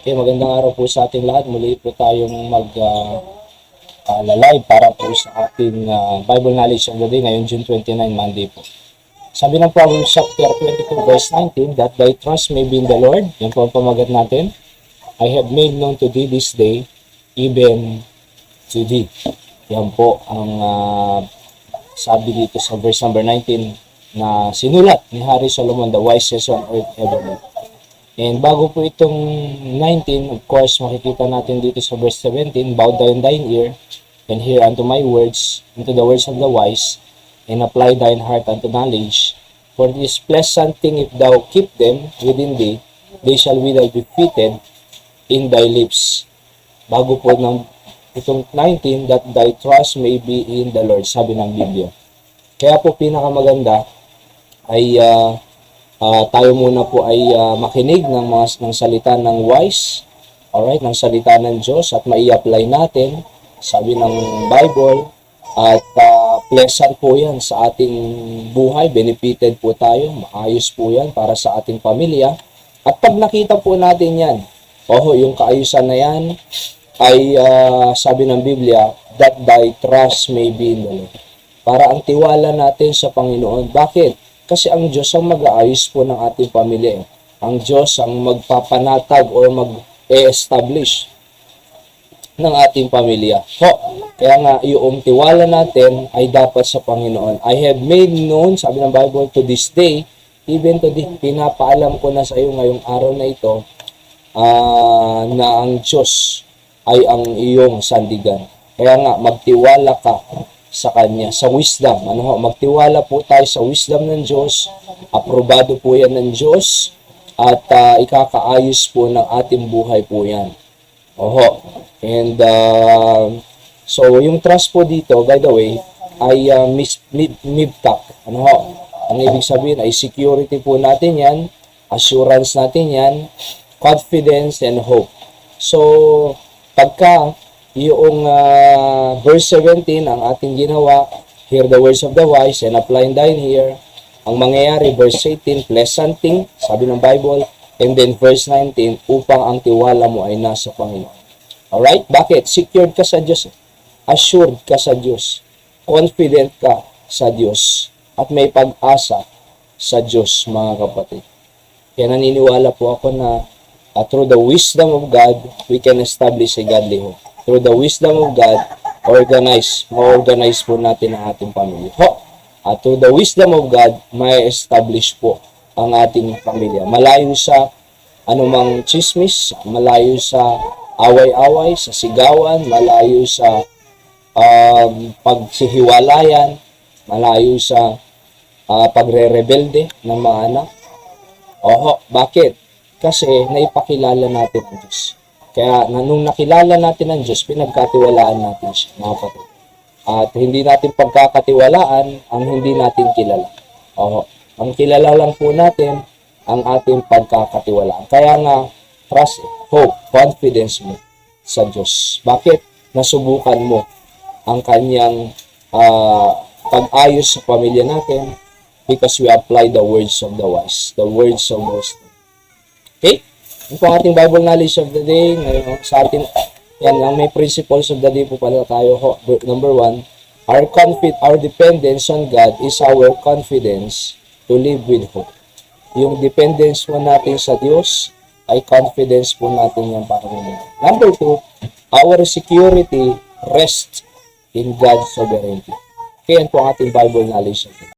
Okay, magandang araw po sa ating lahat. Muli po tayong live para po sa ating Bible Knowledge of the Day ngayon June 29, Monday po. Sabi ng Proverbs chapter 22 verse 19, that thy trust may be in the Lord. Yan po ang pamagat natin. I have made known to thee this day, even to thee. Yan po ang sabi dito sa verse number 19 na sinulat ni Hari Solomon, the wisest on earth ever. And bago po itong 19, of course, makikita natin dito sa verse 17, bow down thine ear, and hear unto my words, unto the words of the wise, and apply thine heart unto knowledge. For it is pleasant thing if thou keep them within thee, they shall withal be fitted in thy lips. Bago po ng itong 19, that thy trust may be in the Lord, sabi ng Biblia. Kaya po pinakamaganda ay tayo muna po ay makinig ng salita ng wise, alright, ng salita ng Diyos at mai-apply natin, sabi ng Bible, at pleasant po yan sa ating buhay, benefited po tayo, maayos po yan para sa ating pamilya. At pag nakita po natin yan, yung kaayusan na yan, ay sabi ng Biblia, that thy trust may be in the Lord. Para ang tiwala natin sa Panginoon. Bakit? Kasi ang Diyos ang mag-aayos po ng ating pamilya. Ang Diyos ang magpapanatag o mag-establish ng ating pamilya. Kaya nga, yung tiwala natin ay dapat sa Panginoon. I have made known, sabi ng Bible, to this day, even to this, pinapaalam ko na sa iyo ngayong araw na ito, na ang Diyos ay ang iyong sandigan. Kaya nga, magtiwala ka sa Kanya, sa wisdom. Magtiwala po tayo sa wisdom ng Diyos. Aprobado po yan ng Diyos at ikakaayos po ng ating buhay po yan. And so yung trust po dito, by the way, ay mibtak. Ang ibig sabihin ay security po natin yan, assurance natin yan, confidence and hope. So pagka yung verse 17 ang ating ginawa, hear the words of the wise and apply thine ear. Ang mangyayari, verse 18, pleasant thing, sabi ng Bible, and then verse 19, upang ang tiwala mo ay nasa Panginoon. Alright? Bakit? Secured ka sa Diyos. Assured ka sa Diyos. Confident ka sa Diyos. At may pag-asa sa Diyos, mga kapatid. Kaya naniniwala po ako na through the wisdom of God, we can establish a godly home. Through the wisdom of God, ma-organize po natin ang ating pamilya. At through the wisdom of God, may establish po ang ating pamilya. Malayo sa anumang chismis, malayo sa away-away, sa sigawan, malayo sa pagsihiwalayan, malayo sa pagre-rebelde ng mga anak. Bakit? Kasi naipakilala natin ang Diyos. Kaya nung nakilala natin ang Diyos, pinagkatiwalaan natin siya, mga kapatid. At hindi natin pagkakatiwalaan ang hindi natin kilala. Ang kilala lang po natin ang ating pagkakatiwalaan. Kaya nga, trust, hope, confidence mo sa Diyos. Bakit? Nasubukan mo ang kanyang pag-ayos sa pamilya natin because we apply the words of the wise, the words of wisdom. Okay? Ito po ating Bible knowledge of the day. Ngayon, sa atin, yan, ang may principles of the day po pala tayo. Number 1, our dependence on God is our confidence to live with hope. Yung dependence po natin sa Diyos ay confidence po natin yan para ngayon. Number 2, our security rests in God's sovereignty. Kaya po ang ating Bible knowledge of the day.